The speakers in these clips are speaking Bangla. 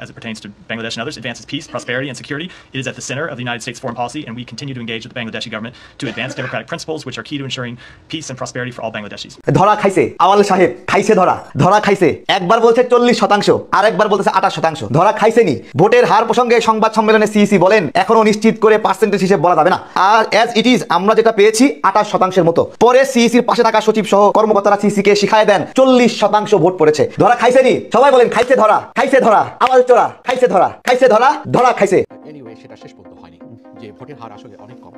as it pertains to Bangladesh and others, advances peace, prosperity, and security. It is at the center of the United States foreign policy, and we continue to engage with the Bangladeshi government to advance democratic principles, which are key to ensuring peace and prosperity for all Bangladeshis. ধরা খাইছে আওয়াল সাহেব, খাইছে ধরা খাইছে। একবার বলছে 40%, আরেকবার বলতেছে 28%। ধরা খাইছেনি। ভোটের হার প্রসঙ্গে সংবাদ সম্মেলনে সিইসি বলেন এখনো নিশ্চিত করে পার্সেন্টেজ হিসেব বলা যাবে না। আর অ্যাজ ইট ইজ আমরা যেটা পেয়েছি 28%-এর মতো। পরে সিইসির পাশে থাকা সচিব সহ কর্মকর্তারা সিইসিকে শিখায় দেন 40% ভোট পড়েছে। ধরা খাইছেনি। সবাই বলেন খাইছে ধরা, আওয়াল চোরা, খাইছে ধরা খাইছে। এনিওয়ে সেটা শেষ পর্যন্ত হয়নি, যে ভোটের হার আসলে অনেক কম।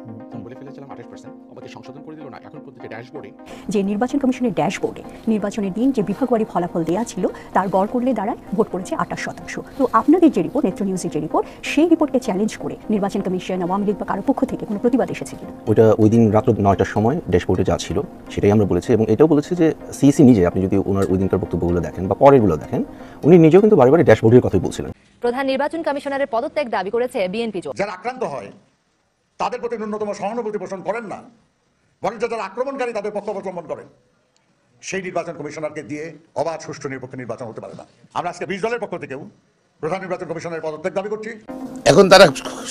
বলে ফেলেছিলাম 28%, আমাকে সংশোধন করে দিল না। এখন পর্যন্ত ড্যাশবোর্ডে, যে নির্বাচন কমিশনের ড্যাশবোর্ডে নির্বাচনের দিন যে বিভাগওয়ারি ফলাফল দেওয়া ছিল তার গড় করলে দাঁড়ায় ভোট পড়েছে 28%। তো আপনাদের যে রিপোর্ট, নেত্র নিউজের যে রিপোর্ট, সেই রিপোর্টকে চ্যালেঞ্জ করে নির্বাচন কমিশন, আওয়ামী লীগ বা কারো পক্ষ থেকে কোনো প্রতিবাদ এসেছে কিনা? ওইটা ওই দিন রাত্র 9টার সময় ড্যাশবোর্ডে যা ছিল সেটাই আমরা বলেছি, এবং এটাও বলেছি যে সিইসি নিজে, আপনি যদি ওনার ওই দিনকার বক্তব্যগুলো দেখেন বা পরেরগুলো দেখেন, উনি নিজেও কিন্তু বারে ড্যাশবোর্ডের কথাই বলছিলেন। প্রধান নির্বাচন কমিশনারের পদত্যাগ দাবি করেছে বিএনপি। যারা আক্রান্ত হয় তাদের প্রতি ন্যূনতম সহানুভূতি পোষণ করেন না, বরঞ্চ যারা আক্রমণকারী তাদের পক্ষ অবলম্বন করেন, সেই নির্বাচন কমিশনারকে দিয়ে অবাধ সুষ্ঠু নিরপেক্ষ নির্বাচন হতে পারে না। আমরা আজকে 20 দলের পক্ষ থেকেও প্রধান নির্বাচন কমিশনের পদত্যাগ দাবি করছি। এখন তারা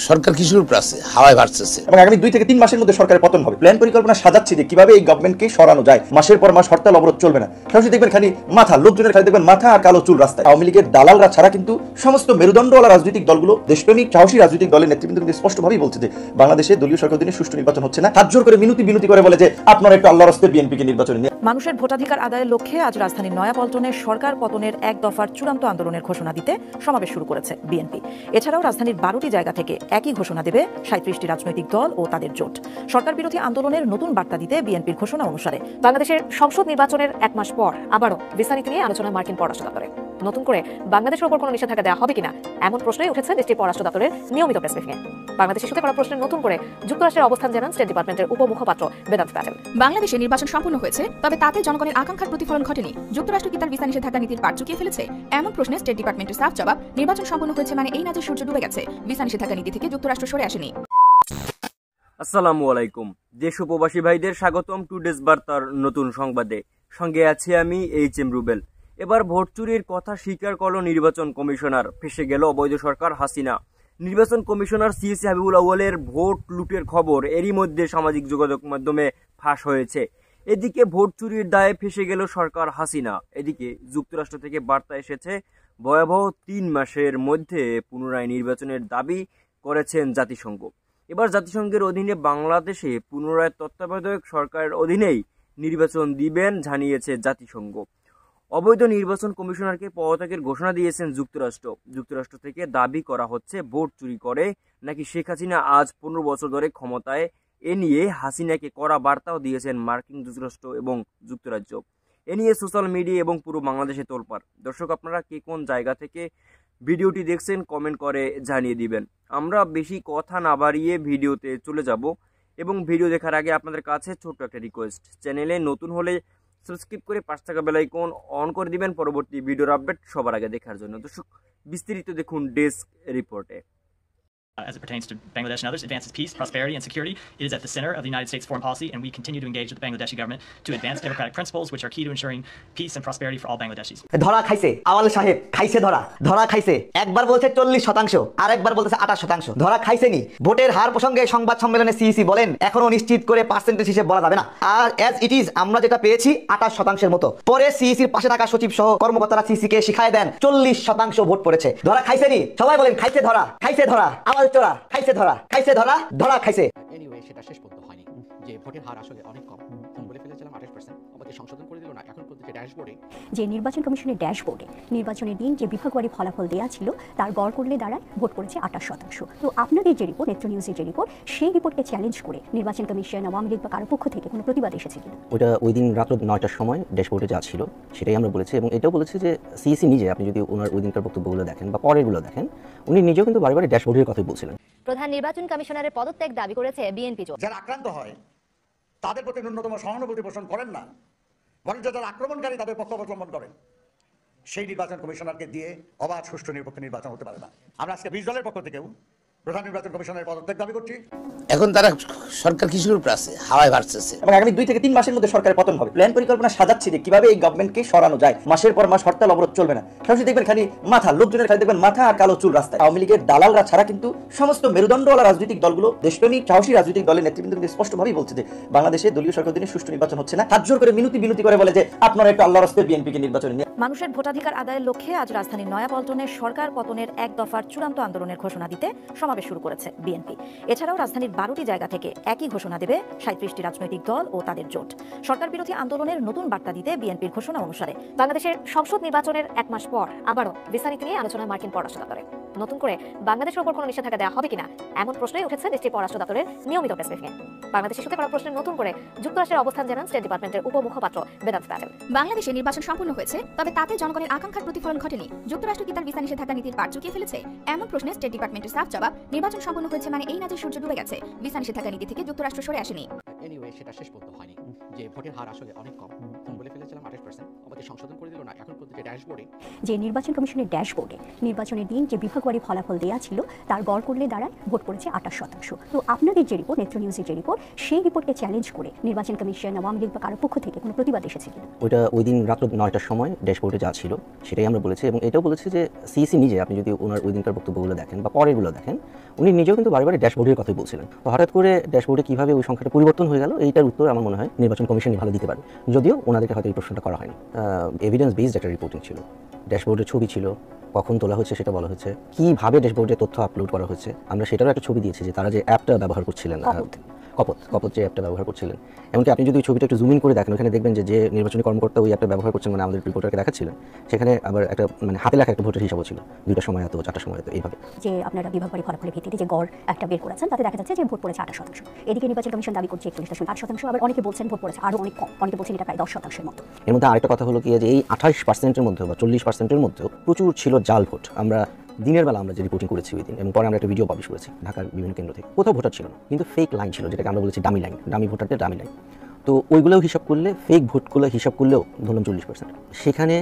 সরকার কিশোর প্রাসে হাওয়ায় ভাসছে, এবং আগামী 2 থেকে 3 মাসের মধ্যে সরকারের পতন হবে। প্ল্যান পরিকল্পনা সাজাচ্ছে যে কিভাবে এই গভর্নমেন্টকে সরানো যায়। মাসের পর মাস হরতাল অবরোধ চলবে না। সরাসরি দেখবেন খালি মাথা, লোকজনের খালি দেখবেন মাথা আর কালো চুল রাস্তায়। আওয়ামী লীগের দালালরা ছাড়া কিন্তু সমস্ত মেরুদণ্ডওয়ালা রাজনৈতিক দলগুলো, দেশপ্রেমিক সাহসী রাজনৈতিক দলের নেতৃবৃন্দ কিন্তু স্পষ্টভাবেই বলছে যে বাংলাদেশে দলীয় সরকার দিনে সুষ্ঠু নির্বাচন হচ্ছে না। হাত জোর করে বিনতি করে বলে যে আপনারা একটু আল্লাহর রাস্তায় বিএনপিকে নির্বাচনে নিয়ে। মানুষের ভোটাধিকার আদায়ের লক্ষ্যে আজ রাজধানীর নয়াপল্টনে সরকার পতনের এক দফার চূড়ান্ত আন্দোলনের ঘোষণা দিতে সমাবেশ শুরু করেছে বিএনপি। এছাড়াও রাজধানীর 12টি জায়গা থেকে একই ঘোষণা দেবে 37টি রাজনৈতিক দল ও তাদের জোট। সরকার বিরোধী আন্দোলনের নতুন বার্তা দিতে বিএনপির ঘোষণা অনুসারে বাংলাদেশের সংসদ নির্বাচনের 1 মাস পর আবারও ভিসা নীতি নিয়ে আলোচনা মার্কিন পররাষ্ট্র দপ্তরে। নতুন করে বাংলাদেশের উপর কোনো নিষেধাজ্ঞা দেওয়া হবে কিনা এমন প্রশ্নই উঠেছে দেশটির পররাষ্ট্র দপ্তরের নিয়মিত প্রেস ব্রিফিংয়ে। বাংলাদেশ ইস্যুতে করা প্রশ্নের নতুন করে যুক্তরাষ্ট্রের অবস্থান জানান স্টেট ডিপার্টমেন্টের উপমুখপাত্র বেদান্ত প্যাটেল। বাংলাদেশে নির্বাচন সম্পন্ন হয়েছে, তবে তাতে জনগণের আকাঙ্ক্ষার প্রতিফলন ঘটেনি। যুক্তরাষ্ট্র কি তার ভিসা নিষেধাজ্ঞা নীতির পাট চুকিয়ে ফেলেছে? এমন প্রশ্নে স্টেট ডিপার্টমেন্টের সাফ জবাব, নির্বাচন সম্পন্ন হয়েছে মানে এই না যে সূর্য ডুবে গেছে। ভিসা নিষেধাজ্ঞা নীতি থেকে যুক্তরাষ্ট্র সরে আসেনি। আসসালামু আলাইকুম। দেশ ও প্রবাসী ভাইদের স্বাগতম টুডেস বার্তার নতুন সংবাদে। সঙ্গে আছি আমি এইচ.এম. রুবেল। এবার ভোট চুরির কথা স্বীকার করল নির্বাচন কমিশনার, ফেসে গেল অবৈধ সরকার হাসিনা। নির্বাচন কমিশনার সিএসি হাবিবুল আউয়ালের ভোট লুটের খবর এরই মধ্যে সামাজিক যোগাযোগ মাধ্যমে ফাঁস হয়েছে। এদিকে ভোট চুরির দায়ে ফেসে গেল সরকার হাসিনা। এদিকে যুক্তরাষ্ট্র থেকে বার্তা এসেছে ভয়াবহ 3 মাসের মধ্যে পুনরায় নির্বাচনের দাবি করেছেন জাতিসংঘ। এবার জাতিসংঘের অধীনে বাংলাদেশে পুনরায় তত্ত্বাবধায়ক সরকারের অধীনেই নির্বাচন দিবেন জানিয়েছে জাতিসংঘ। অবৈধ নির্বাচন কমিশনারকে পদত্যাগের ঘোষণা দিয়েছেন যুক্তরাষ্ট্র থেকে দাবি করা হচ্ছে ভোট চুরি করে নাকি শেখ হাসিনা আজ 15 বছর ধরে ক্ষমতায়। এ নিয়ে হাসিনাকে কড়া বার্তাও দিয়েছেন মার্কিন যুক্তরাষ্ট্র এবং যুক্তরাজ্য। এ নিয়ে সোশ্যাল মিডিয়া এবং পুরো বাংলাদেশে তোলপাড়। দর্শক, আপনারা কে কোন জায়গা থেকে ভিডিওটি দেখছেন কমেন্ট করে জানিয়ে দিবেন। আমরা বেশি কথা না বাড়িয়ে ভিডিওতে চলে যাব, এবং ভিডিও দেখার আগে আপনাদের কাছে ছোট্ট একটা রিকোয়েস্ট, চ্যানেলে নতুন হলে সাবস্ক্রাইব করে পাশে থাকা বেল আইকন অন করে দিবেন পরবর্তী ভিডিওর আপডেট সবার আগে দেখার জন্য। দর্শক, বিস্তারিত দেখুন ডেস্ক রিপোর্টে। As it pertains to Bangladesh and others, advances peace, prosperity, and security. It is at the center of the United States foreign policy, and we continue to engage with the Bangladeshi government to advance democratic principles, which are key to ensuring peace and prosperity for all Bangladeshis. ধরা খাইছে আওয়াল সাহেব, খাইছে ধরা খাইছে। একবার বলছে 40%, আরেকবার বলতেছে 28%। ধরা খাইছেনি। ভোটের হার প্রসঙ্গে সংবাদ সম্মেলনে সিইসি বলেন এখনো নিশ্চিত করে পার্সেন্টেজ হিসেব বলা যাবে না। আর অ্যাজ ইট ইজ আমরা যেটা পেয়েছি 28%-এর মতো। পরে সিইসির পাশে থাকা সচিব সহ কর্মকর্তারা সিইসিকে শিখায় দেন 40% ভোট পড়েছে। ধরা খাইছেনি। সবাই বলেন খাইছে ধরা, আওয়াল চোরা, খাইছে ধরা খাইছে। এনিওয়ে সেটা শেষ পর্যন্ত হয়নি, যে ভোটের হার আসলে অনেক কম। বলে ফেলেছিলাম 28%, আমাকে সংশোধন করে দিল না। এখন পর্যন্ত ড্যাশবোর্ডে, যে নির্বাচন কমিশনের ড্যাশবোর্ডে নির্বাচনের দিন যে বিভাগওয়ারি ফলাফল দেওয়া ছিল তার গড় করলে দাঁড়ায় ভোট পড়েছে 28%। তো আপনাদের যে রিপোর্ট, নেত্র নিউজের যে রিপোর্ট, সেই রিপোর্টকে চ্যালেঞ্জ করে নির্বাচন কমিশন, আওয়ামী লীগ বা কারো পক্ষ থেকে কোনো প্রতিবাদ এসেছে কিনা? ওইটা ওই দিন রাত্র 9টার সময় ড্যাশবোর্ডে যা ছিল সেটাই আমরা বলেছি, এবং এটাও বলেছি যে সিইসি নিজে, আপনি যদি ওনার ওই দিনকার বক্তব্যগুলো দেখেন বা পরেরগুলো দেখেন, উনি নিজেও কিন্তু বারে ড্যাশবোর্ডের কথাই বলছিলেন। প্রধান নির্বাচন কমিশনারের পদত্যাগ দাবি করেছে বিএনপি। যারা আক্রান্ত হয় তাদের প্রতি ন্যূনতম সহানুভূতি পোষণ করেন না, বরঞ্চ যারা আক্রমণকারী তাদের পক্ষ অবলম্বন করেন, সেই নির্বাচন কমিশনারকে দিয়ে অবাধ সুষ্ঠু নিরপেক্ষ নির্বাচন হতে পারে না। আমরা আজকে 20 দলের পক্ষ থেকেও প্রধান নির্বাচন কমিশনের পদত্যাগ দাবি করছি। এখন তারা সরকার কিসের উপর আছে, হাওয়ায় ভাসতেছে। এবং আগামী 2 থেকে 3 মাসের মধ্যে সরকারের পতন হবে। প্ল্যান পরিকল্পনা সাজাচ্ছে যে কিভাবে এই গভর্নমেন্টকে সরানো যায়। মাসের পর মাস হরতাল অবরোধ চলবে না। সরাসরি দেখবেন খালি মাথা, লোকজনের খালি দেখবেন মাথা আর কালো চুল রাস্তায়। আওয়ামী লীগের দালালরা ছাড়া কিন্তু সমস্ত মেরুদণ্ডওয়ালা রাজনৈতিক দলগুলো, দেশপ্রেমিক সাহসী রাজনৈতিক দলের নেতৃবৃন্দ কিন্তু স্পষ্টভাবেই বলছে যে বাংলাদেশে দলীয় সরকার দিনে সুষ্ঠু নির্বাচন হচ্ছে না। হাত জোর করে মিনতি করে বলে যে আপনারা একটু আল্লাহর রাস্তায় বিএনপিকে নির্বাচনে নিয়ে। মানুষের ভোটাধিকার আদায়ের লক্ষ্যে আজ রাজধানীর নয়াপল্টনে সরকার পতনের এক দফার চূড়ান্ত আন্দোলনের ঘোষণা দিতে সমাবেশ শুরু করেছে বিএনপি। এছাড়াও রাজধানীর 12টি জায়গা থেকে একই ঘোষণা দেবে 37টি রাজনৈতিক দল ও তাদের জোট। সরকার বিরোধী আন্দোলনের নতুন বার্তা দিতে বিএনপির ঘোষণা অনুসারে বাংলাদেশের সংসদ নির্বাচনের এক মাস পর আবারও ভিসা নীতি নিয়ে আলোচনা মার্কিন পররাষ্ট্র দপ্তরে। নতুন করে বাংলাদেশের উপর কোনো নিষেধাজ্ঞা দেওয়া হবে কিনা এমন প্রশ্নই উঠেছে দেশটির পররাষ্ট্র দপ্তরের নিয়মিত প্রেস ব্রিফিংয়ে। বাংলাদেশের সাথে করা প্রশ্নের নতুন করে যুক্তরাষ্ট্রের অবস্থান জানান স্টেট ডিপার্টমেন্টের উপমুখপাত্র বেদান্ত প্যাটেল। বাংলাদেশে নির্বাচন সম্পন্ন হয়েছে, তবে তাতে জনগণের আকাঙ্ক্ষার প্রতিফলন ঘটেনি। যুক্তরাষ্ট্র কি তার ভিসা নিষেধাজ্ঞা নীতির পাট চুকিয়ে ফেলেছে? এমন প্রশ্নে স্টেট ডিপার্টমেন্টের সাফ জবাব, নির্বাচন সম্পন্ন হয়েছে মানে এই না যে সূর্য ডুবে গেছে। ভিসা নিষেধাজ্ঞা নীতি থেকে যুক্তরাষ্ট্র সরে আসেনি। এনিওয়ে সেটা শেষ পর্যন্ত হয়নি, যে ভোটের হার আসলে অনেক কম। তখন বলে ফেলেছিলাম 28%, আমাকে সংশোধন করে দিল না। এখন পর্যন্ত ড্যাশবোর্ডে যে নির্বাচন কমিশনের ড্যাশবোর্ডে নির্বাচনের দিন যে বিভাগওয়ারি ফলাফল দেওয়া ছিল তার গড় করলে দাঁড়ায় ভোট পড়েছে 28%। তো আপনাদের যে রিপোর্ট, নেত্র নিউজের যে রিপোর্ট, সেই রিপোর্টকে চ্যালেঞ্জ করে নির্বাচন কমিশন, আওয়ামী লীগ বা কারো পক্ষ থেকে কোনো প্রতিবাদ এসেছে কিনা? ওইটা ওই দিন রাত্র 9টার সময় ড্যাশবোর্ডে যা ছিল সেটাই আমরা বলেছি, এবং এটাও বলেছি যে সিইসি নিজে, আপনি যদি ওনার ওই দিনকার বক্তব্যগুলো দেখেন বা পরেরগুলো দেখেন, উনি নিজেও কিন্তু বারে ড্যাশবোর্ডের কথাই বলছিলেন। তো হঠাৎ করে ড্যাশবোর্ডে কীভাবে ওই সংখ্যাটা পরিবর্তন হয়ে গেল, এইটার উত্তর আমার মনে হয় নির্বাচন কমিশনই ভালো দিতে পারে, যদিও ওনাদেরকে হয়তো এই প্রশ্নটা করা হয়নি। এভিডেন্স বেসড একটা রিপোর্টিং ছিল, ড্যাশবোর্ডের ছবি ছিল, কখন তোলা হয়েছে সেটা বলা হয়েছে, কীভাবে ড্যাশবোর্ডে তথ্য আপলোড করা হয়েছে। আমরা সেটারও একটা ছবি দিয়েছি যে তারা যে অ্যাপটা ব্যবহার করছিলেন, কপত যে অ্যাপটা ব্যবহার করছিলেন। এমনকি আপনি যদি ওই ছবিটা একটু জুম ইন করে দেখেন, ওখানে দেখবেন যে নির্বাচনী কর্মকর্তা ওই অ্যাপটা ব্যবহার করছেন, মানে আমাদের রিপোর্টারকে দেখাচ্ছিলেন, সেখানে আবার একটা মানে হাতে লেখা একটা ভোটের হিসাবও ছিল, 2টার সময় এত, 4টার সময় এত, এইভাবে। যে আপনারা বিভাগওয়ারি ফলাফলের ভিত্তিতে যে গড় একটা বের করেছেন, তাতে দেখা যাচ্ছে যে ভোট পড়েছে 28%। এদিকে নির্বাচন কমিশন দাবি করছে 41.8%, আবার অনেকে বলছেন ভোট পড়েছে আরও অনেক কম, অনেকে বলছেন এটা প্রায় 10%-এর মতো। এর মধ্যে আরেকটা কথা হলো কি, যে এই 28%-এর মধ্যে বা 40%-এর মধ্যেও প্রচুর ছিল জাল ভোট। আমরা দিনের বেলা আমরা যে রিপোর্টিং করেছি ওই দিন, এবং পরে আমরা একটা ভিডিও পাবলিশ করেছি ঢাকার বিভিন্ন কেন্দ্র থেকে, কোথাও ভোটার ছিল না, কিন্তু ফেক লাইন ছিল, যেটাকে আমরা বলেছি ডামি লাইন, ডামি ভোটারদের ডামি লাইন। তো ওইগুলোও হিসাব করলে, ফেক ভোটগুলো হিসাব করলেও ধরলাম 40%। সেখানে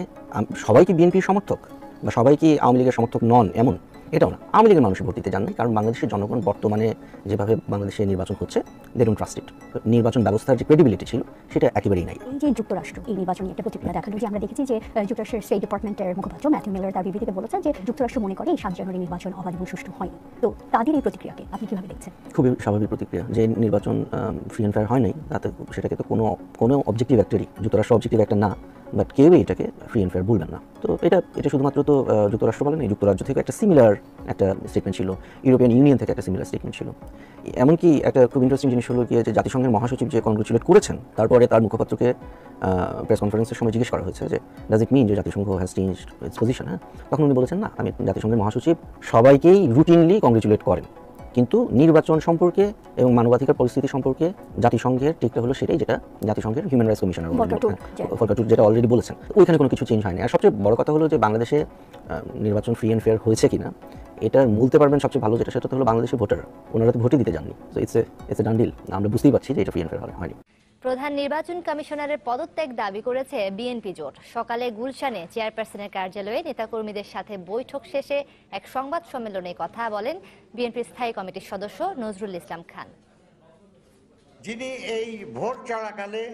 সবাই কি বিএনপির সমর্থক বা সবাই কি আওয়ামী লীগের সমর্থক নন এমন, এটাও না। আওয়ামী লীগের মানুষ ভোট দিতে যান নাই, কারণ বাংলাদেশের জনগণ বর্তমানে যেভাবে বাংলাদেশে নির্বাচন হচ্ছে, দে ডোন্ট ট্রাস্ট ইট। নির্বাচন ব্যবস্থার যে ক্রেডিবিলিটি ছিল সেটা একেবারেই নাই। এই যে যুক্তরাষ্ট্র এই নির্বাচনী একটা প্রতিক্রিয়া দেখালো, যে আমরা দেখেছি যে যুক্তরাষ্ট্রের স্টেট ডিপার্টমেন্টের মুখপাত্র ম্যাথিউ মিলার তার বিবৃতিতে বলেছেন যে যুক্তরাষ্ট্র মনে করে এই 7 জানুয়ারি নির্বাচন অবাধ এবং সুষ্ঠু হয়নি। তো তাদের এই প্রতিক্রিয়াকে আপনি কিভাবে দেখছেন? খুবই স্বাভাবিক প্রতিক্রিয়া, যে নির্বাচন ফ্রি অ্যান্ড ফেয়ার হয় নাই, তাতে সেটাকে তো কোনো অবজেক্টিভ অ্যাক্টরই, যুক্তরাষ্ট্র অবজেক্টিভ একটা না, বাট কেউই এটাকে ফ্রি অ্যান্ড ফেয়ার বলবেন না। তো এটা শুধুমাত্র তো যুক্তরাষ্ট্র বলেন, এই যুক্তরাজ্য থেকে একটা সিমিলার একটা স্টেটমেন্ট ছিল, ইউরোপিয়ান ইউনিয়ন থেকে একটা সিমিলার স্টেটমেন্ট ছিল। এমনকি একটা খুব ইন্টারেস্টিং জিনিস হলো গিয়ে যে জাতিসংঘের মহাসচিব যে কংগ্রেচুলেট করেছেন, তারপরে তার মুখপাত্রকে প্রেস কনফারেন্সের সময় জিজ্ঞেস করা হয়েছে যে ডাজ ইট মিন যে জাতিসংঘ হ্যাজ চেঞ্জড ইটস পজিশন। হ্যাঁ, তখন উনি বলেছেন না, আমি জাতিসংঘের মহাসচিব সবাইকেই রুটিনলি কংগ্রেচুলেট করেন, কিন্তু নির্বাচন সম্পর্কে এবং মানবাধিকার পরিস্থিতি সম্পর্কে জাতিসংঘের ঠিকটা হলো সেটাই, যেটা জাতিসংঘের হিউম্যান রাইটস কমিশনার ফলকাটুক যেটা অলরেডি বলেছেন, ওইখানে কোনো কিছু চেঞ্জ হয়নি। আর সবচেয়ে বড় কথা হলো যে বাংলাদেশে নির্বাচন ফ্রি অ্যান্ড ফেয়ার হয়েছে কিনা এটা বলতে পারবেন সবচেয়ে ভালো যেটা, সেটা হলো বাংলাদেশের ভোটার, ওনারা তো ভোটই দিতে যাননি। So it's a done deal. আমরা বুঝতেই পারছি যে এটা ফ্রি অ্যান্ড ফেয়ার হয়নি। প্রধান নির্বাচন কমিশনারের পদত্যাগ দাবি করেছে বিএনপি জোট। সকালে গুলশানে চেয়ারপারসনের কার্যালয়ে নেতাকর্মীদের সাথে বৈঠক শেষে এক সংবাদ সম্মেলনে কথা বলেন বিএনপির স্থায়ী কমিটির সদস্য নজরুল ইসলাম খান। যিনি এই ভোট চলাকালে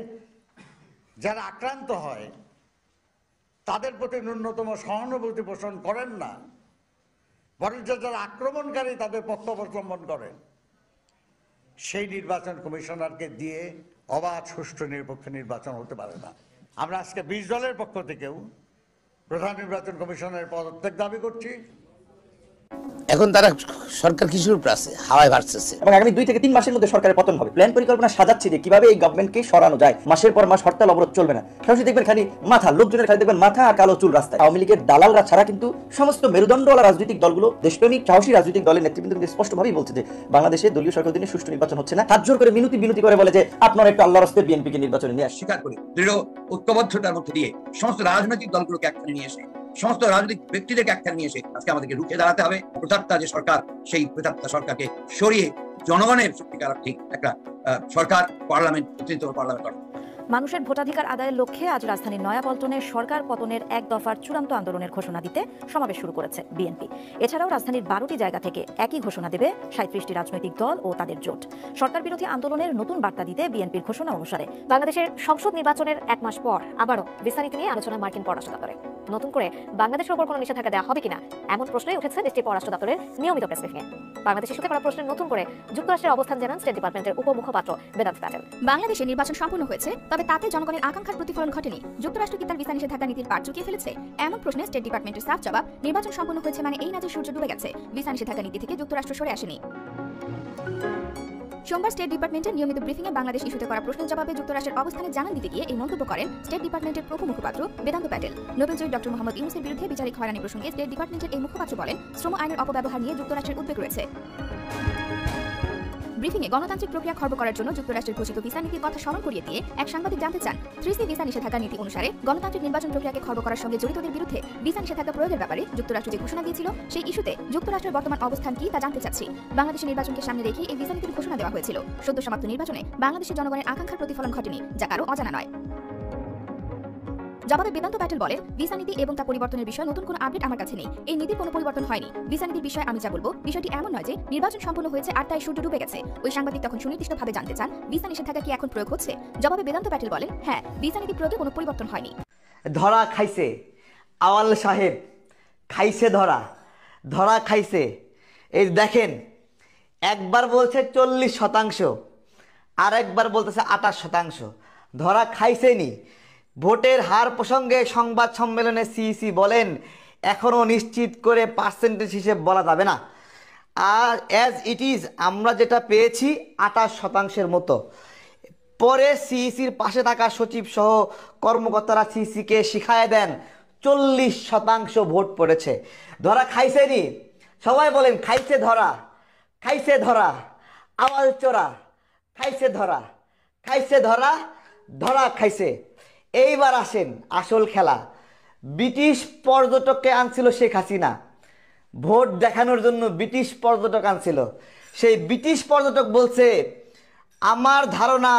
যারা আক্রান্ত হয় তাদের প্রতি ন্যূনতম সহানুভূতি পোষণ করেন না, বরঞ্চ যারা আক্রমণকারী তাদের পক্ষ অবলম্বন করেন, সেই নির্বাচন কমিশনারকে দিয়ে অবাধ সুষ্ঠু নিরপেক্ষ নির্বাচন হতে পারে না। আমরা আজকে 20 দলের পক্ষ থেকেও প্রধান নির্বাচন কমিশনের পদত্যাগ দাবি করছি। এখন তারা সরকার কিসের উপর আছে, হাওয়ায় ভাসতেছে। এবং আগামী 2 থেকে 3 মাসের মধ্যে সরকারের পতন হবে। প্ল্যান পরিকল্পনা সাজাচ্ছে যে কিভাবে এই গভর্নমেন্টকে সরানো যায়। মাসের পর মাস হরতাল অবরোধ চলবে না। সরাসরি দেখবেন খালি মাথা, লোকজনের খালি দেখবেন মাথা আর কালো চুল রাস্তায়। আওয়ামী লীগের দালালরা ছাড়া কিন্তু সমস্ত মেরুদণ্ডওয়ালা রাজনৈতিক দলগুলো, দেশপ্রেমিক সাহসী রাজনৈতিক দলের নেতৃবৃন্দ কিন্তু স্পষ্টভাবেই বলছে যে বাংলাদেশে দলীয় সরকার দিনে সুষ্ঠু নির্বাচন হচ্ছে না। হাত জোর করে মিনতি করে বলে যে আপনারা একটু আল্লাহর রাস্তায় বিএনপিকে নির্বাচনে নিয়ে স্বীকার করি, দৃঢ় ঐক্যবদ্ধতার মধ্যে দিয়ে সমস্ত রাজনৈতিক দলগুলোকে একখানে নিয়ে এসে, সমস্ত রাজনৈতিক ব্যক্তিদেরকে একখানে নিয়ে এসে আজকে আমাদেরকে রুখে দাঁড়াতে হবে। প্রতাপ্তা যে সরকার, সেই প্রতাপ্তা সরকারকে সরিয়ে জনগণের সত্যিকার ঠিক একটা সরকার, পার্লামেন্ট, পার্লামেন্ট। মানুষের ভোটাধিকার আদায়ের লক্ষ্যে আজ রাজধানীর নয়াপল্টনে সরকার পতনের এক দফার চূড়ান্ত আন্দোলনের ঘোষণা দিতে সমাবেশ শুরু করেছে বিএনপি। এছাড়াও রাজধানীর 12টি জায়গা থেকে একই ঘোষণা দেবে 37টি রাজনৈতিক দল ও তাদের জোট। সরকার বিরোধী আন্দোলনের নতুন বার্তা দিতে বিএনপির ঘোষণা অনুসারে বাংলাদেশের সংসদ নির্বাচনের এক মাস পর আবারও ভিসা নীতি নিয়ে আলোচনা মার্কিন পররাষ্ট্র দপ্তরে। নতুন করে বাংলাদেশের উপর কোনো নিষেধাজ্ঞা দেওয়া হবে কিনা এমন প্রশ্নই উঠেছে দেশটির পররাষ্ট্র দপ্তরের নিয়মিত প্রেস ব্রিফিংয়ে। বাংলাদেশ ইস্যুতে করা প্রশ্নের নতুন করে যুক্তরাষ্ট্রের অবস্থান জানান স্টেট ডিপার্টমেন্টের উপমুখপাত্র বেদান্ত প্যাটেল। বাংলাদেশে নির্বাচন সম্পন্ন হয়েছে, তবে তাতে জনগণের আকাঙ্ক্ষার প্রতিফলন ঘটেনি। যুক্তরাষ্ট্র কি তার ভিসা নিষেধাজ্ঞা নীতির পাট চুকিয়ে ফেলেছে? এমন প্রশ্নে স্টেট ডিপার্টমেন্টের সাফ জবাব, নির্বাচন সম্পন্ন হয়েছে মানে এই না যে সূর্য ডুবে গেছে। ভিসা নিষেধাজ্ঞা নীতি থেকে যুক্তরাষ্ট্র সরে আসেনি। সোমবার স্টেট ডিপার্টমেন্টের নিয়মিত ব্রিফিংয়ে বাংলাদেশ ইস্যুতে করা প্রশ্নের জবাবে যুক্তরাষ্ট্রের অবস্থানে জানান দিতে গিয়ে এই মন্তব্য করেন স্টেট ডিপার্টমেন্টের মুখপাত্র বেদান্ত প্যাটেল। নোবেলজয়ী ডক্টর মোহাম্মদ ইউনূসের বিরুদ্ধে বিচারিক হয়রানি প্রসঙ্গে স্টেট ডিপার্টমেন্টের এই মুখপাত্র বলেন, শ্রম আইনের অপব্যবহার নিয়ে যুক্তরাষ্ট্রের উদ্বেগ রয়েছে। ব্রিফিংয়ে গণতান্ত্রিক প্রক্রিয়া খর্ব করার জন্য যুক্তরাষ্ট্রের ঘোষিত ভিসা নীতির কথা স্মরণ করিয়ে দিয়ে এক সাংবাদিক জানতে চান, 3C ভিসা নিষেধাজ্ঞা নীতি অনুসারে গণতান্ত্রিক নির্বাচন প্রক্রিয়াকে খর্ব করার সঙ্গে জড়িতদের বিরুদ্ধে ভিসা নিষেধাজ্ঞা প্রয়োগের ব্যাপারে যুক্তরাষ্ট্র যে ঘোষণা দিয়েছিল সেই ইস্যুতে যুক্তরাষ্ট্রের বর্তমান অবস্থান কি তা জানতে চাচ্ছি। বাংলাদেশের নির্বাচনকে সামনে রেখে এই ভিসা নীতির ঘোষণা দেওয়া হয়েছিল। সদ্য সমাপ্ত নির্বাচনে বাংলাদেশের জনগণের আকাঙ্ক্ষার প্রতিফলন ঘটেনি, যা কারো অজানা নয়। জবাবে বেদান্ত প্যাটেল বলেন, ভিসা নীতি এবং তা পরিবর্তনের বিষয়ে নতুন কোনো আপডেট আমার কাছে নেই। এই নীতির কোনো পরিবর্তন হয়নি। ভিসা নীতির বিষয়ে আমি যা বলবো, বিষয়টি এমন নয় যে নির্বাচন সম্পন্ন হয়েছে আর তাই সূর্য ডুবে গেছে। ওই সাংবাদিক তখন সুনির্দিষ্টভাবে জানতে চান, ভিসা নিষেধাজ্ঞা কি এখন প্রয়োগ হচ্ছে? জবাবে বেদান্ত প্যাটেল বলেন, হ্যাঁ, ভিসা নীতি প্রয়োগে কোনো পরিবর্তন হয়নি। ধরা খাইছে আওয়াল সাহেব, খাইছে ধরা, ধরা খাইছে। এই দেখেন, একবার বলছে 40%, আর একবার বলতেছে 28%। ধরা খাইছেনি। ভোটের হার প্রসঙ্গে সংবাদ সম্মেলনে সিইসি বলেন, এখনও নিশ্চিত করে পার্সেন্টেজ হিসেব বলা যাবে না। আর অ্যাজ ইট ইজ আমরা যেটা পেয়েছি 28%-এর মতো। পরে সিইসির পাশে থাকা সচিব সহ কর্মকর্তারা সিইসিকে শিখায় দেন 40% ভোট পড়েছে। ধরা খাইছেনি। সবাই বলেন, খাইছে ধরা, খাইছে ধরা, আওয়াল চোরা, খাইছে ধরা, খাইছে ধরা, ধরা খাইছে। এইবার আসেন আসল খেলা। ব্রিটিশ পর্যটককে আনছিল শেখ হাসিনা, ভোট দেখানোর জন্য ব্রিটিশ পর্যটক আনছিল। সেই ব্রিটিশ পর্যটক বলছে, আমার ধারণা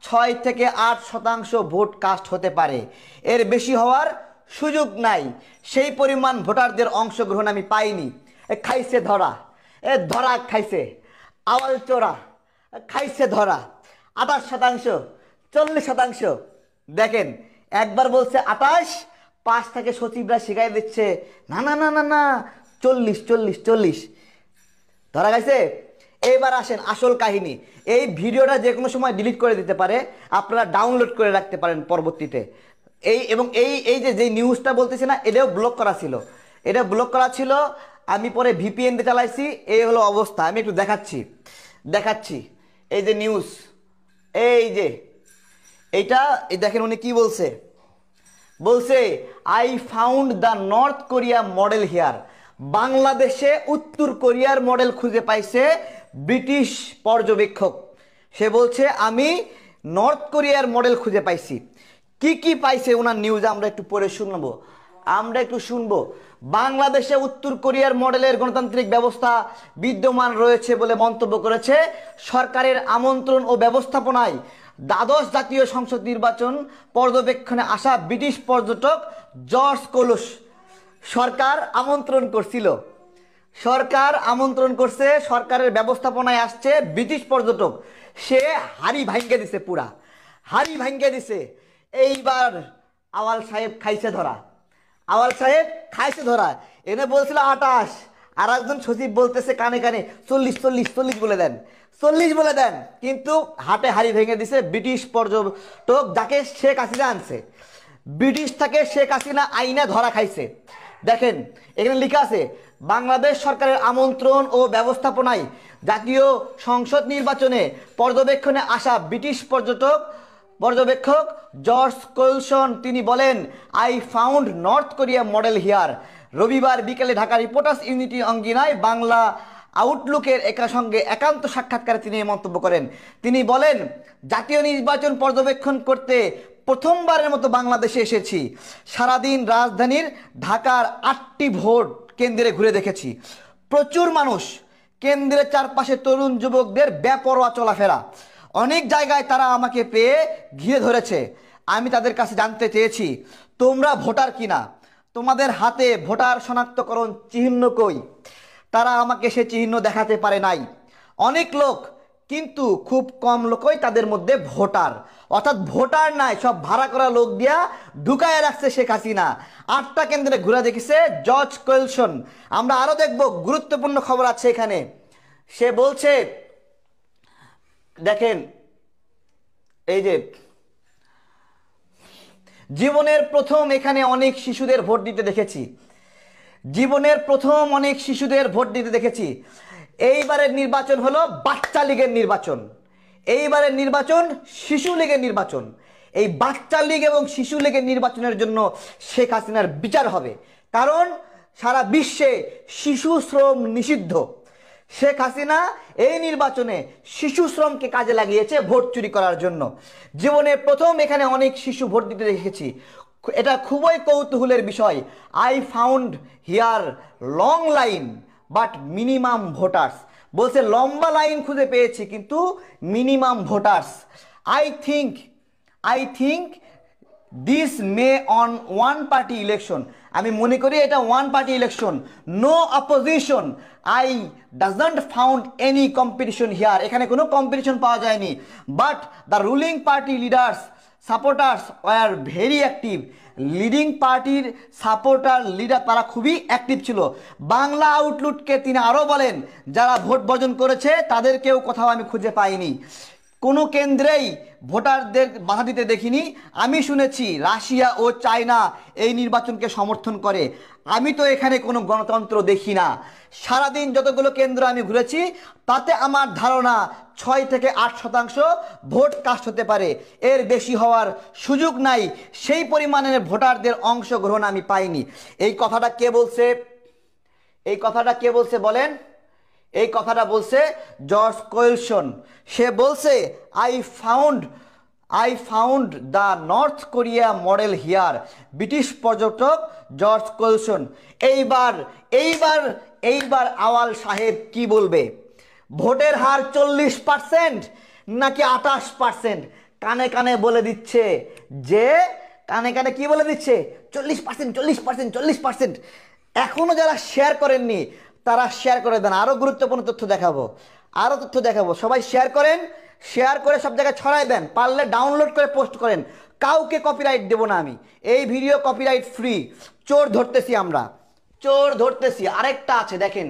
6 থেকে 8% ভোট কাস্ট হতে পারে, এর বেশি হওয়ার সুযোগ নাই। সেই পরিমাণ ভোটারদের অংশগ্রহণ আমি পাইনি। খাইছে ধরা, ধরা খাইছে। আওয়াল চোরা, খাইছে ধরা। 28%, 40%। দেখেন, একবার বলছে 28, 5 থেকে সচিবরা শিখাই দিচ্ছে, না না না না না 40। ধরা গেছে। এইবার আসেন আসল কাহিনী। এই ভিডিওটা যে কোনো সময় ডিলিট করে দিতে পারে, আপনারা ডাউনলোড করে রাখতে পারেন পরবর্তীতে। এই যে নিউজটা বলতেছে না, এটাও ব্লক করা ছিল। এটা ব্লক করা ছিল, আমি পরে ভিপিএন দিয়ে চালাইছি। এই হলো অবস্থা। আমি একটু দেখাচ্ছি। এই যে নিউজ, এই যে এইটা, এই দেখেন উনি কি বলছে। বলছে, I found the north Korea model here. বাংলাদেশে উত্তর কোরিয়ার মডেল খুঁজে পাইছে ব্রিটিশ পর্যবেক্ষক। সে বলছে, আমি নর্থ কোরিয়ার মডেল খুঁজে পাইছি। কি কি পাইছে ওনার নিউজ আমরা একটু পরে শুনবো। বাংলাদেশে উত্তর কোরিয়ার মডেলের গণতান্ত্রিক ব্যবস্থা বিদ্যমান রয়েছে বলে মন্তব্য করেছে সরকারের আমন্ত্রণ ও ব্যবস্থাপনায় দ্বাদশ জাতীয় সংসদ নির্বাচন পর্যবেক্ষণে আসা ব্রিটিশ পর্যটক জর্জ কোলস। সরকার আমন্ত্রণ করছে, সরকারের ব্যবস্থাপনায় আসছে ব্রিটিশ পর্যটক। সে হাড়ি ভাঙ্গে দিছে, পুরা হাড়ি ভাঙ্গে দিছে। এইবার আওয়াল সাহেব খাইছে ধরা। এনে বলছিল 28, আর একজন সচিব বলতেছে কানে কানে 40 বলে দেন, 40 বলে দেন। কিন্তু হাটে হাড়ি ভেঙে দিছে ব্রিটিশ পর্যটক, যাকে শেখ হাসিনা আনছে। ব্রিটিশ থেকে শেখ হাসিনা আইনা ধরা খাইছে। দেখেন, এখানে লেখা আছে, বাংলাদেশ সরকারের আমন্ত্রণ ও ব্যবস্থাপনায় জাতীয় সংসদ নির্বাচনে পর্যবেক্ষণে আসা ব্রিটিশ পর্যবেক্ষক জর্জ কোলসন, তিনি বলেন, I found north Korea model here. রবিবার বিকেলে ঢাকা রিপোর্টার্স ইউনিটি অঙ্গিনায় বাংলা আউটলুকের সঙ্গে একান্ত সাক্ষাৎকারে তিনি এই মন্তব্য করেন। তিনি বলেন, জাতীয় নির্বাচন পর্যবেক্ষণ করতে প্রথমবারের মতো বাংলাদেশে এসেছি। সারাদিন রাজধানীর ঢাকার 8টি ভোট কেন্দ্রে ঘুরে দেখেছি। প্রচুর মানুষ, কেন্দ্রের চারপাশে তরুণ যুবকদের বেপরোয়া চলাফেরা। অনেক জায়গায় তারা আমাকে পেয়ে ঘিরে ধরেছে। আমি তাদের কাছে জানতে চেয়েছি তোমরা ভোটার কিনা, তোমাদের হাতে ভোটার শনাক্তকরণ চিহ্ন কই? তারা আমাকে সে চিহ্ন দেখাতে পারে নাই। অনেক লোক, কিন্তু খুব কম লোকই তাদের মধ্যে ভোটার, অর্থাৎ ভোটার নাই, সব ভাড়া করা লোক দিয়া ঢুকায় রাখছে শেখ হাসিনা। 8টা কেন্দ্রে ঘুরে দেখেছে জর্জ কোয়েলসন। আমরা আরো দেখব, গুরুত্বপূর্ণ খবর আছে এখানে। সে বলছে, দেখেন এই যে জীবনের প্রথম এখানে অনেক শিশুদের ভোট দিতে দেখেছি, জীবনের প্রথম অনেক শিশুদের ভোট দিতে দেখেছি। এইবারের নির্বাচন হলো বাচ্চা লীগের নির্বাচন, এইবারের নির্বাচন শিশু লীগের নির্বাচন। এই বাচ্চা লীগ এবং শিশু লীগের নির্বাচনের জন্য শেখ হাসিনার বিচার হবে, কারণ সারা বিশ্বে শিশু শ্রম নিষিদ্ধ। শেখ হাসিনা এই নির্বাচনে শিশু শ্রমকে কাজে লাগিয়েছে ভোট চুরি করার জন্য। জীবনে প্রথম এখানে অনেক শিশু ভোট দিতে দেখেছি, এটা খুবই কৌতূহলের বিষয়। I found here long line but minimum voters. বলছে লম্বা লাইন খুঁজে পেয়েছি কিন্তু minimum voters. I think this may on one party election. আমি মনে করি এটা one party election, no opposition. I doesn't found any competition here. এখানে কোনো কম্পিটিশন পাওয়া যায়নি। But the ruling party leaders supporters were very active. Leading পার্টির সাপোর্টার লিডার তারা খুবই অ্যাক্টিভ ছিল। বাংলা আউটলুককে তিনি আরও বলেন, যারা ভোট বর্জন করেছে তাদেরকেও কোথাও আমি খুঁজে পাইনি, কোনো কেন্দ্রেই ভোটারদের বাধা দিতে দেখিনি। আমি শুনেছি রাশিয়া ও চায়না এই নির্বাচনকে সমর্থন করে। আমি তো এখানে কোনো গণতন্ত্র দেখি না। সারাদিন যতগুলো কেন্দ্র আমি ঘুরেছি তাতে আমার ধারণা 6 থেকে 8% ভোট কাস্ট হতে পারে, এর বেশি হওয়ার সুযোগ নাই। সেই পরিমাণের ভোটারদের অংশগ্রহণ আমি পাইনি। এই কথাটা কে বলছে? এই কথাটা কে বলছে বলেন? এই কথাটা বলছে জর্জ কোয়েলসন। সে বলছে I found the north Korea model here. British পর্যটক জর্জ কোয়েলসন। এইবার আওয়াল সাহেব কি বলবে? ভোটের হার 40% নাকি 28%? কানে কানে বলে দিচ্ছে যে, কানে কানে কি বলে দিচ্ছে? 40%। এখনো যারা শেয়ার করেননি তারা শেয়ার করে দেন। আরো গুরুত্বপূর্ণ তথ্য দেখাবো, সবাই শেয়ার করেন, শেয়ার করে সব জায়গায় ছড়াই দেন, পারলে ডাউনলোড করে পোস্ট করেন। কাউকে কপিরাইট দেব না আমি, এই ভিডিও কপিরাইট ফ্রি। চোর ধরতেছি আমরা, চোর ধরতেছি। আরেকটা আছে দেখেন,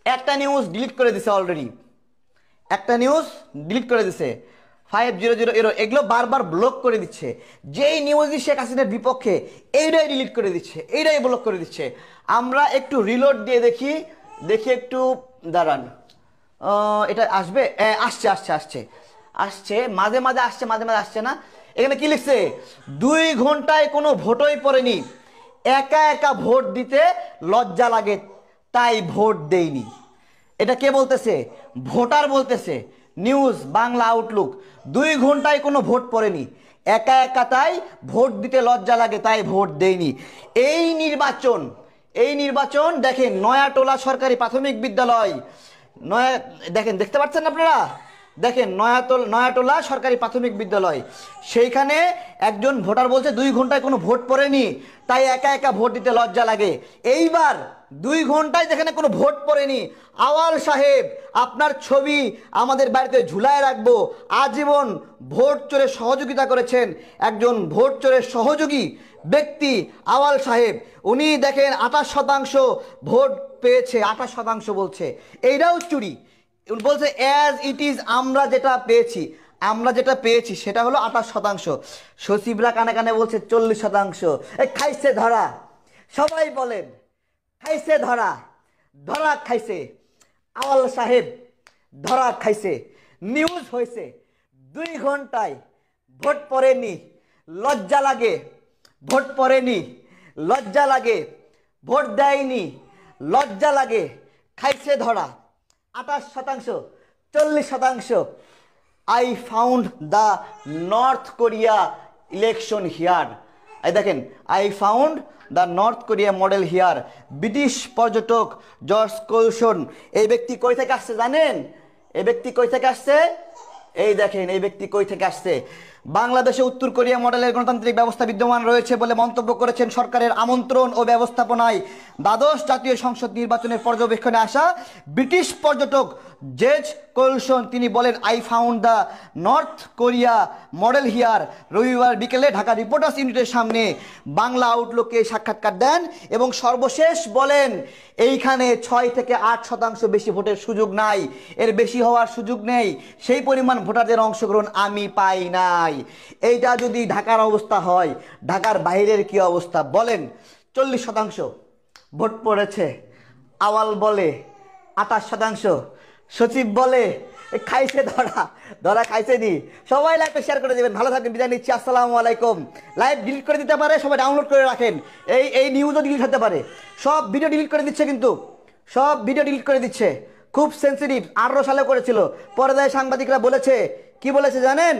একটা নিউজ ডিলিট করে দিছে অলরেডি, একটা নিউজ ডিলিট করে দিছে 500 এগুলো বারবার ব্লক করে দিচ্ছে। যেই নিউজই শেখ হাসিনার বিপক্ষে এইটাই ডিলিট করে দিচ্ছে, এইটাই ব্লক করে দিচ্ছে। আমরা একটু রিলোড দিয়ে দেখি একটু দাঁড়ান। এটা আসবে? আসছে মাঝে মাঝে আসছে না। এখানে কি লিখছে? 2 ঘন্টায় কোনো ভোটই পড়েনি, একা একা ভোট দিতে লজ্জা লাগে তাই ভোট দেইনি। এটা কে বলতেছে? ভোটার বলতেছে। News Bangla Outlook. 2 ঘন্টায় কোনো ভোট পড়েনি, একা একা তাই ভোট দিতে লজ্জা লাগে তাই ভোট দেয়নি। এই নির্বাচন দেখেন, নয়াটোলা সরকারি প্রাথমিক বিদ্যালয়, দেখেন, দেখতে পাচ্ছেন আপনারা? দেখেন নয়াটোলা সরকারি প্রাথমিক বিদ্যালয়, সেইখানে একজন ভোটার বলছে 2 ঘন্টায় কোনো ভোট পড়েনি তাই একা একা ভোট দিতে লজ্জা লাগে। এইবার 2 ঘন্টায় যেখানে কোনো ভোট পড়েনি, আওয়াল সাহেব আপনার ছবি আমাদের বাড়িতে ঝুলায় রাখবো। আজীবন ভোট চোরে সহযোগিতা করেছেন একজন ভোট চোরের সহযোগী ব্যক্তি আওয়াল সাহেব। উনি দেখেন 28% ভোট পেয়েছে, 28% বলছে। এইটাও চুরি। বলছে অ্যাজ ইট ইজ, আমরা যেটা পেয়েছি সেটা হলো 28%। সচিবরা কানে কানে বলছে 40%। খাইছে ধরা, সবাই বলেন খাইছে ধরা, ধরা খাইছে আওয়াল সাহেব, ধরা খাইছে। নিউজ হয়েছে 2 ঘন্টায় ভোট পড়েনি, লজ্জা লাগে। ভোট পড়েনি, লজ্জা লাগে। ভোট দেয়নি, লজ্জা লাগে। খাইছে ধরা 28%, 40%। I found the north Korea election here. এই দেখেন, I found the north Korea model here. British পর্যটক জর্জ কোয়েলসন। এই ব্যক্তি কই থেকে আসছে জানেন? এই ব্যক্তি কই থেকে আসছে? এই দেখেন এই ব্যক্তি কই থেকে আসছে। বাংলাদেশে উত্তর কোরিয়া মডেলের গণতান্ত্রিক ব্যবস্থা বিদ্যমান রয়েছে বলে মন্তব্য করেছেন সরকারের আমন্ত্রণ ও ব্যবস্থাপনায় দ্বাদশ জাতীয় সংসদ নির্বাচনের পর্যবেক্ষণে আসা ব্রিটিশ পর্যটক জেজ কোলসন। তিনি বলেন, I found the north Korea model here. রবিবার বিকেলে ঢাকা রিপোর্টার্স ইউনিটের সামনে বাংলা আউটলুকে সাক্ষাৎকার দেন এবং সর্বশেষ বলেন, এইখানে 6 থেকে 8% বেশি ভোটের সুযোগ নাই, এর বেশি হওয়ার সুযোগ নেই, সেই পরিমাণ ভোটারদের অংশগ্রহণ আমি পাই নাই। এইটা যদি ঢাকার অবস্থা হয়, ঢাকার বাইরের কি অবস্থা বলেন? 40% ভোট পড়েছে। আওয়াল বলে 28%, সচিব বলে খাইছে ধরা খাইছে নি। সবাই লাইভটা শেয়ার করে দেবেন। ভালো থাকবেন, বিদায় নিচ্ছি, আসসালামু আলাইকুম। লাইভ ডিলিট করে দিতে পারে, সবাই ডাউনলোড করে রাখেন। এই নিউজও ডিলিট হতে পারে, সব ভিডিও ডিলিট করে দিচ্ছে, কিন্তু সব ভিডিও ডিলিট করে দিচ্ছে। খুব সেন্সিটিভ। 18 সালে করেছিল। পরে দেয় সাংবাদিকরা বলেছে, কি বলেছে জানেন?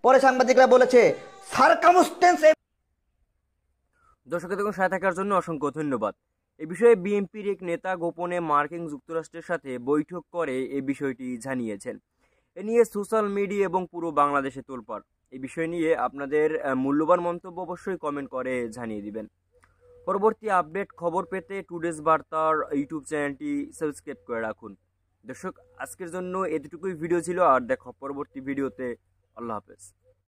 পরে সাংবাদিকরা বলেছে সারকামস্টেন্স। দর্শক দেখুন, সাথে থাকার জন্য অসংখ্য ধন্যবাদ। এ বিষয়ে বিএনপির এক নেতা গোপনে মার্কিন যুক্তরাষ্ট্রের সাথে বৈঠক করে এই বিষয়টি জানিয়েছেন। এ নিয়ে সোশ্যাল মিডিয়া এবং পুরো বাংলাদেশে তোলপাড়। এই বিষয় নিয়ে আপনাদের মূল্যবান মন্তব্য অবশ্যই কমেন্ট করে জানিয়ে দিবেন। পরবর্তী আপডেট খবর পেতে টুডেজ বার্তার ইউটিউব চ্যানেলটি সাবস্ক্রাইব করে রাখুন। দর্শক, আজকের জন্য এতটুকুই ভিডিও ছিল, আর দেখো পরবর্তী ভিডিওতে। আল্লাহ হাফেজ।